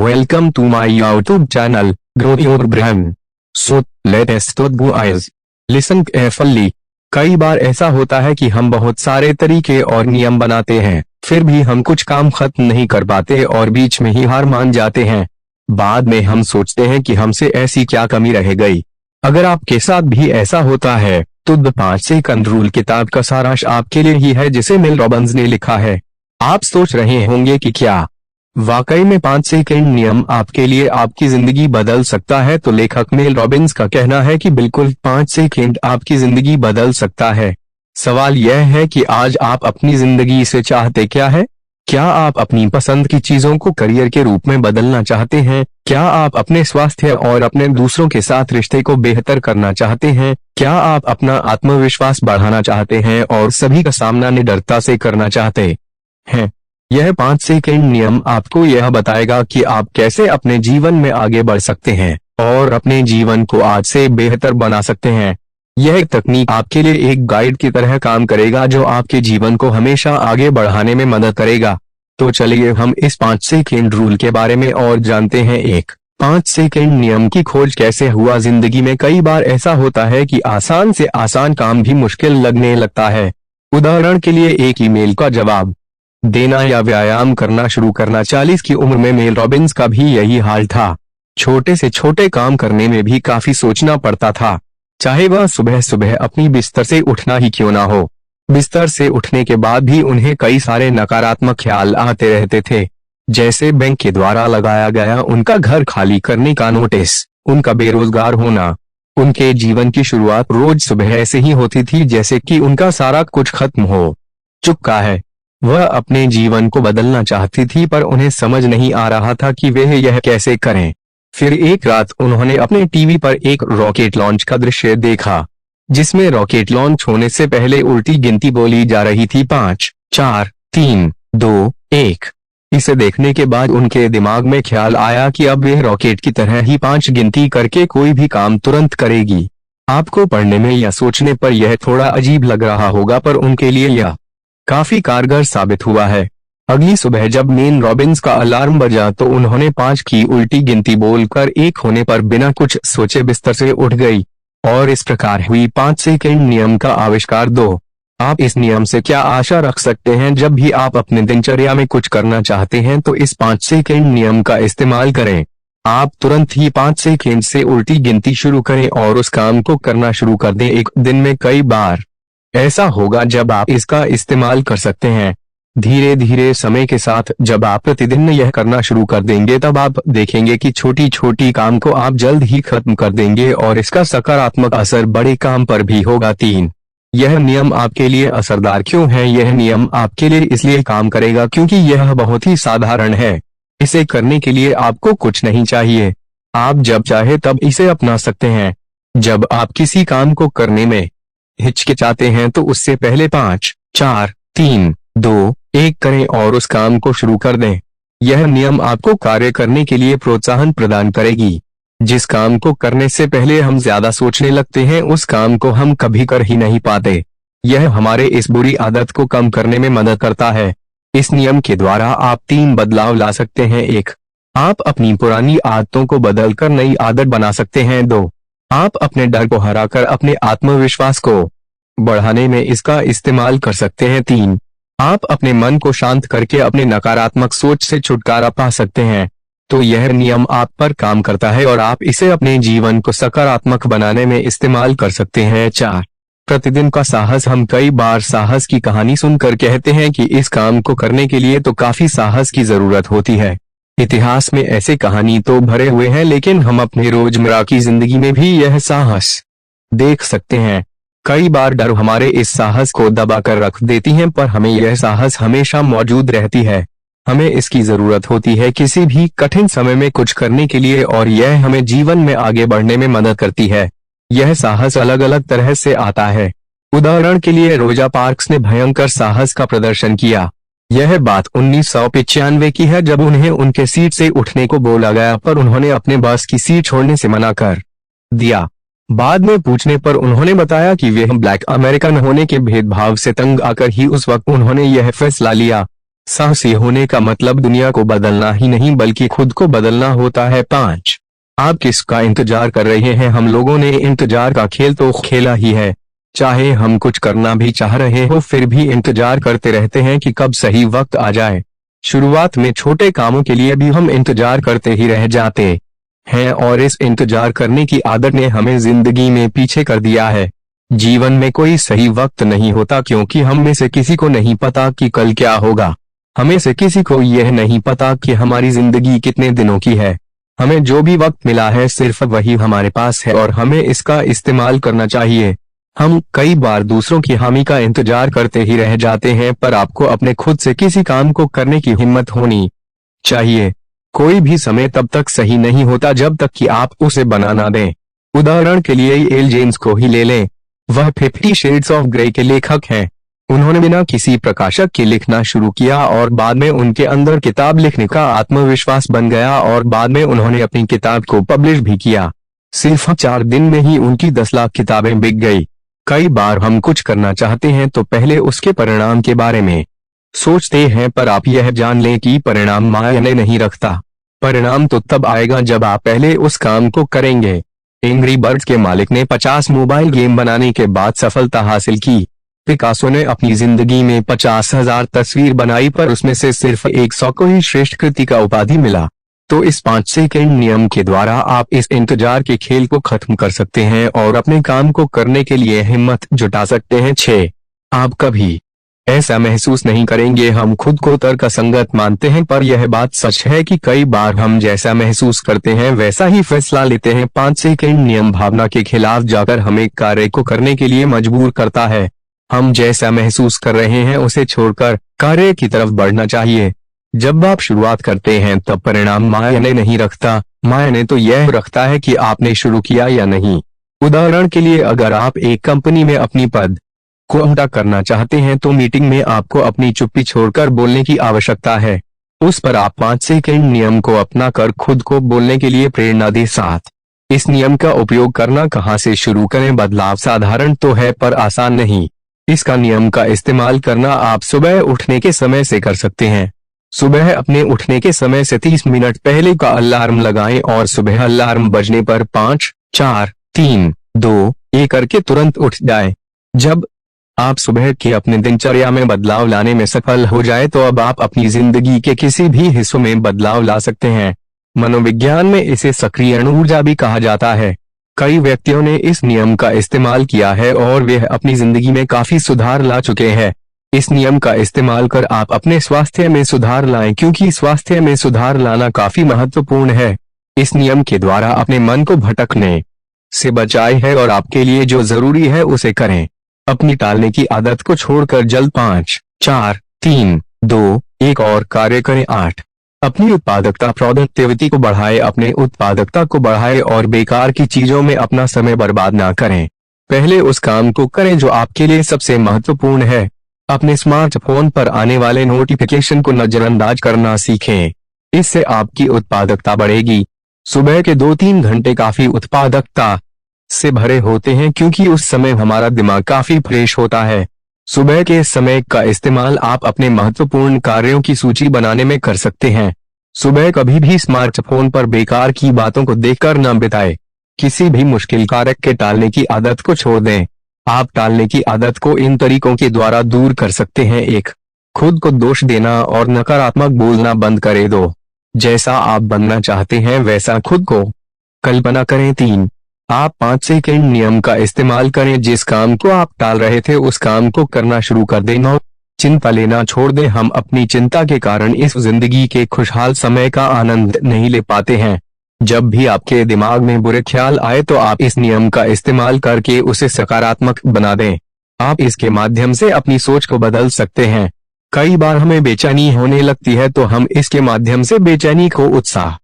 Welcome to my YouTube channel, Grow Your Brain. So, let's start guys. Listen carefully. कई बार ऐसा होता है कि हम बहुत सारे तरीके और नियम बनाते हैं, फिर भी हम कुछ काम खत्म नहीं कर पाते और बीच में ही हार मान जाते हैं। बाद में हम सोचते हैं कि हमसे ऐसी क्या कमी रह गई। अगर आपके साथ भी ऐसा होता है, तो द 5 सेकंड रूल किताब का सारांश आपके लिए ही है, जिसे मेल रॉबिन्स ने लिखा है। आप सोच रहे होंगे कि क्या वाकई में 5 सेकंड नियम आपके लिए आपकी जिंदगी बदल सकता है? तो लेखक मेल रॉबिन्स का कहना है कि बिल्कुल 5 सेकंड आपकी जिंदगी बदल सकता है। सवाल यह है कि आज आप अपनी जिंदगी से चाहते क्या है? क्या आप अपनी पसंद की चीजों को करियर के रूप में बदलना चाहते हैं? क्या आप अपने स्वास्थ्य और अपने दूसरों के साथ रिश्ते को बेहतर करना चाहते हैं? क्या आप अपना आत्मविश्वास बढ़ाना चाहते हैं और सभी का सामना निडरता से करना चाहते हैं? यह 5 सेकंड नियम आपको यह बताएगा कि आप कैसे अपने जीवन में आगे बढ़ सकते हैं और अपने जीवन को आज से बेहतर बना सकते हैं। यह तकनीक आपके लिए एक गाइड की तरह काम करेगा, जो आपके जीवन को हमेशा आगे बढ़ाने में मदद करेगा। तो चलिए हम इस 5 सेकंड रूल के बारे में और जानते हैं। 1. 5 सेकंड नियम की खोज कैसे हुआ? जिंदगी में कई बार ऐसा होता है कि आसान से आसान काम भी मुश्किल लगने लगता है। उदाहरण के लिए, एक ईमेल का जवाब देना या व्यायाम करना शुरू करना। 40 की उम्र में मेल रॉबिन्स का भी यही हाल था। छोटे से छोटे काम करने में भी काफी सोचना पड़ता था, चाहे वह सुबह सुबह अपनी बिस्तर से उठना ही क्यों ना हो। बिस्तर से उठने के बाद भी उन्हें कई सारे नकारात्मक ख्याल आते रहते थे, जैसे बैंक के द्वारा लगाया गया उनका घर खाली करने का नोटिस, उनका बेरोजगार होना। उनके जीवन की शुरुआत रोज सुबह ऐसे ही होती थी जैसे कि उनका सारा कुछ खत्म हो चुका है। वह अपने जीवन को बदलना चाहती थी, पर उन्हें समझ नहीं आ रहा था कि वे यह कैसे करें। फिर एक रात उन्होंने अपने टीवी पर एक रॉकेट लॉन्च का दृश्य देखा, जिसमें रॉकेट लॉन्च होने से पहले उल्टी गिनती बोली जा रही थी, 5, 4, 3, 2, 1। इसे देखने के बाद उनके दिमाग में ख्याल आया कि अब वे रॉकेट की तरह ही 5 गिनती करके कोई भी काम तुरंत करेगी। आपको पढ़ने में या सोचने पर यह थोड़ा अजीब लग रहा होगा, पर उनके लिए यह काफी कारगर साबित हुआ है। अगली सुबह जब मेल रॉबिन्स का अलार्म बजा तो उन्होंने 5 की उल्टी गिनती बोलकर 1 होने पर बिना कुछ सोचे बिस्तर से उठ गई, और इस प्रकार हुई 5 सेकंड नियम का आविष्कार। 2. आप इस नियम से क्या आशा रख सकते हैं? जब भी आप अपने दिनचर्या में कुछ करना चाहते हैं तो इस 5 सेकंड नियम का इस्तेमाल करें। आप तुरंत ही 5 सेकंड से उल्टी गिनती शुरू करें और उस काम को करना शुरू कर दें। एक दिन में कई बार ऐसा होगा जब आप इसका इस्तेमाल कर सकते हैं। धीरे धीरे समय के साथ जब आप प्रतिदिन यह करना शुरू कर देंगे, तब आप देखेंगे कि छोटी छोटी काम को आप जल्द ही खत्म कर देंगे और इसका सकारात्मक असर बड़े काम पर भी होगा। 3. यह नियम आपके लिए असरदार क्यों है? यह नियम आपके लिए इसलिए काम करेगा क्योंकि यह बहुत ही साधारण है। इसे करने के लिए आपको कुछ नहीं चाहिए। आप जब चाहे तब इसे अपना सकते हैं। जब आप किसी काम को करने में हिचकिचाते हैं तो उससे पहले 5, 4, 3, 2, 1 करें और उस काम को शुरू कर दें। यह नियम आपको कार्य करने के लिए प्रोत्साहन प्रदान करेगी। जिस काम को करने से पहले हम ज्यादा सोचने लगते हैं, उस काम को हम कभी कर ही नहीं पाते। यह हमारे इस बुरी आदत को कम करने में मदद करता है। इस नियम के द्वारा आप 3 बदलाव ला सकते हैं। 1. आप अपनी पुरानी आदतों को बदलकर नई आदत बना सकते हैं। 2. आप अपने डर को हराकर अपने आत्मविश्वास को बढ़ाने में इसका इस्तेमाल कर सकते हैं। 3. आप अपने मन को शांत करके अपने नकारात्मक सोच से छुटकारा पा सकते हैं। तो यह नियम आप पर काम करता है और आप इसे अपने जीवन को सकारात्मक बनाने में इस्तेमाल कर सकते हैं। 4. प्रतिदिन का साहस। हम कई बार साहस की कहानी सुनकर कहते हैं कि इस काम को करने के लिए तो काफी साहस की जरूरत होती है। इतिहास में ऐसे कहानी तो भरे हुए हैं, लेकिन हम अपने रोजमर्रा की जिंदगी में भी यह साहस देख सकते हैं। कई बार डर हमारे इस साहस को दबा कर रख देती है, पर हमें यह साहस हमेशा मौजूद रहती है। हमें इसकी जरूरत होती है किसी भी कठिन समय में कुछ करने के लिए, और यह हमें जीवन में आगे बढ़ने में मदद करती है। यह साहस अलग अलग तरह से आता है। उदाहरण के लिए, रोजा पार्क्स ने भयंकर साहस का प्रदर्शन किया। यह बात 1995 की है, जब उन्हें उनके सीट से उठने को बोला गया, पर उन्होंने अपने बस की सीट छोड़ने से मना कर दिया। बाद में पूछने पर उन्होंने बताया कि वे ब्लैक अमेरिकन होने के भेदभाव से तंग आकर ही उस वक्त उन्होंने यह फैसला लिया। साहसी होने का मतलब दुनिया को बदलना ही नहीं बल्कि खुद को बदलना होता है। 5. आप किसका इंतजार कर रहे हैं? हम लोगों ने इंतजार का खेल तो खेला ही है। चाहे हम कुछ करना भी चाह रहे हो फिर भी इंतजार करते रहते हैं कि कब सही वक्त आ जाए। शुरुआत में छोटे कामों के लिए भी हम इंतजार करते ही रह जाते हैं और इस इंतजार करने की आदत ने हमें जिंदगी में पीछे कर दिया है। जीवन में कोई सही वक्त नहीं होता क्योंकि हम में से किसी को नहीं पता कि कल क्या होगा। हमें से किसी को यह नहीं पता कि हमारी जिंदगी कितने दिनों की है। हमें जो भी वक्त मिला है सिर्फ वही हमारे पास है और हमें इसका इस्तेमाल करना चाहिए। हम कई बार दूसरों की हामी का इंतजार करते ही रह जाते हैं पर आपको अपने खुद से किसी काम को करने की हिम्मत होनी चाहिए। कोई भी समय तब तक सही नहीं होता जब तक कि आप उसे बना ना दें। उदाहरण के लिए एल जेम्स को ही ले लें। वह 50 शेड्स ऑफ ग्रे के लेखक हैं। उन्होंने बिना किसी प्रकाशक के लिखना शुरू किया और बाद में उनके अंदर किताब लिखने का आत्मविश्वास बन गया और बाद में उन्होंने अपनी किताब को पब्लिश भी किया। सिर्फ 4 दिन में ही उनकी 10 लाख किताबें बिक गई। कई बार हम कुछ करना चाहते हैं तो पहले उसके परिणाम के बारे में सोचते हैं पर आप यह जान लें कि परिणाम मायने नहीं रखता। परिणाम तो तब आएगा जब आप पहले उस काम को करेंगे। एंग्री बर्ड्स के मालिक ने 50 मोबाइल गेम बनाने के बाद सफलता हासिल की। पिकासो ने अपनी जिंदगी में 50,000 तस्वीर बनाई पर उसमें से सिर्फ 100 को ही श्रेष्ठ कृति का उपाधि मिला। तो इस 5 सेकंड नियम के द्वारा आप इस इंतजार के खेल को खत्म कर सकते हैं और अपने काम को करने के लिए हिम्मत जुटा सकते हैं। 6. आप कभी ऐसा महसूस नहीं करेंगे। हम खुद को तर्कसंगत मानते हैं पर यह बात सच है कि कई बार हम जैसा महसूस करते हैं वैसा ही फैसला लेते हैं। 5 सेकंड नियम भावना के खिलाफ जाकर हमें कार्य को करने के लिए मजबूर करता है। हम जैसा महसूस कर रहे हैं उसे छोड़कर कार्य की तरफ बढ़ना चाहिए। जब आप शुरुआत करते हैं तब परिणाम मायने नहीं रखता। मायने तो यह रखता है कि आपने शुरू किया या नहीं। उदाहरण के लिए अगर आप एक कंपनी में अपनी पद को उल्टा करना चाहते हैं तो मीटिंग में आपको अपनी चुप्पी छोड़कर बोलने की आवश्यकता है। उस पर आप 5 सेकंड नियम को अपना कर खुद को बोलने के लिए प्रेरणा दे। 7. इस नियम का उपयोग करना कहाँ से शुरू करें? बदलाव साधारण तो है पर आसान नहीं। इसका नियम का इस्तेमाल करना आप सुबह उठने के समय से कर सकते हैं। सुबह अपने उठने के समय से 30 मिनट पहले का अलार्म लगाएं और सुबह अलार्म बजने पर 5, 4, 3, 2, 1 करके तुरंत उठ जाएं। जब आप सुबह के अपने दिनचर्या में बदलाव लाने में सफल हो जाए तो अब आप अपनी जिंदगी के किसी भी हिस्सों में बदलाव ला सकते हैं। मनोविज्ञान में इसे सक्रिय ऊर्जा भी कहा जाता है। कई व्यक्तियों ने इस नियम का इस्तेमाल किया है और वे अपनी जिंदगी में काफी सुधार ला चुके हैं। इस नियम का इस्तेमाल कर आप अपने स्वास्थ्य में सुधार लाएं क्योंकि स्वास्थ्य में सुधार लाना काफी महत्वपूर्ण है। इस नियम के द्वारा अपने मन को भटकने से बचाए है और आपके लिए जो जरूरी है उसे करें। अपनी टालने की आदत को छोड़कर जल्द 5, 4, 3, 2, 1 और कार्य करें। 8. अपनी उत्पादकता प्रोडक्टिविटी को बढ़ाएं। अपने उत्पादकता को बढ़ाएं और बेकार की चीजों में अपना समय बर्बाद ना करें। पहले उस काम को करें जो आपके लिए सबसे महत्वपूर्ण है। अपने स्मार्टफोन पर आने वाले नोटिफिकेशन को नजरअंदाज करना सीखें। इससे आपकी उत्पादकता बढ़ेगी। सुबह के 2-3 घंटे काफी उत्पादकता से भरे होते हैं क्योंकि उस समय हमारा दिमाग काफी फ्रेश होता है। सुबह के समय का इस्तेमाल आप अपने महत्वपूर्ण कार्यों की सूची बनाने में कर सकते हैं। सुबह कभी भी स्मार्टफोन पर बेकार की बातों को देखकर न बिताएं। किसी भी मुश्किल कार्य के टालने की आदत को छोड़ दें। आप टालने की आदत को इन तरीकों के द्वारा दूर कर सकते हैं। 1. खुद को दोष देना और नकारात्मक बोलना बंद करें। 2. जैसा आप बनना चाहते हैं वैसा खुद को कल्पना करें। 3. आप 5 सेकंड नियम का इस्तेमाल करें। जिस काम को आप टाल रहे थे उस काम को करना शुरू कर दें। 9. चिंता लेना छोड़ दें। हम अपनी चिंता के कारण इस जिंदगी के खुशहाल समय का आनंद नहीं ले पाते हैं। जब भी आपके दिमाग में बुरे ख्याल आए तो आप इस नियम का इस्तेमाल करके उसे सकारात्मक बना दें। आप इसके माध्यम से अपनी सोच को बदल सकते हैं। कई बार हमें बेचैनी होने लगती है तो हम इसके माध्यम से बेचैनी को उत्साह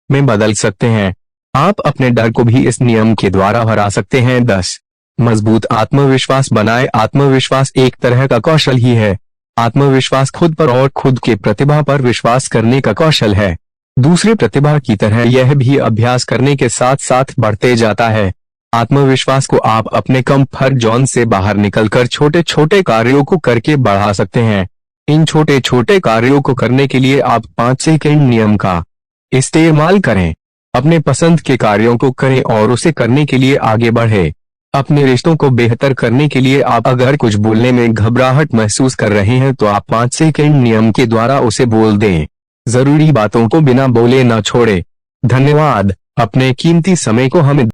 में बदल सकते हैं। आप अपने डर को भी इस नियम के द्वारा हरा सकते हैं। 10. मजबूत आत्मविश्वास बनाएं। आत्मविश्वास एक तरह का कौशल ही है। आत्मविश्वास खुद पर और खुद के प्रतिभा पर विश्वास करने का कौशल है। दूसरे प्रतिभा की तरह यह भी अभ्यास करने के साथ साथ बढ़ते जाता है। आत्मविश्वास को आप अपने कंफर्ट जोन से बाहर निकलकर छोटे छोटे कार्यों को करके बढ़ा सकते हैं। इन छोटे छोटे कार्यों को करने के लिए आप 5 सेकंड नियम का इस्तेमाल करें। अपने पसंद के कार्यों को करें और उसे करने के लिए आगे बढ़े। अपने रिश्तों को बेहतर करने के लिए आप अगर कुछ बोलने में घबराहट महसूस कर रहे हैं तो आप 5 सेकंड नियम के द्वारा उसे बोल दें। जरूरी बातों को बिना बोले न छोड़े। धन्यवाद। अपने कीमती समय को हमें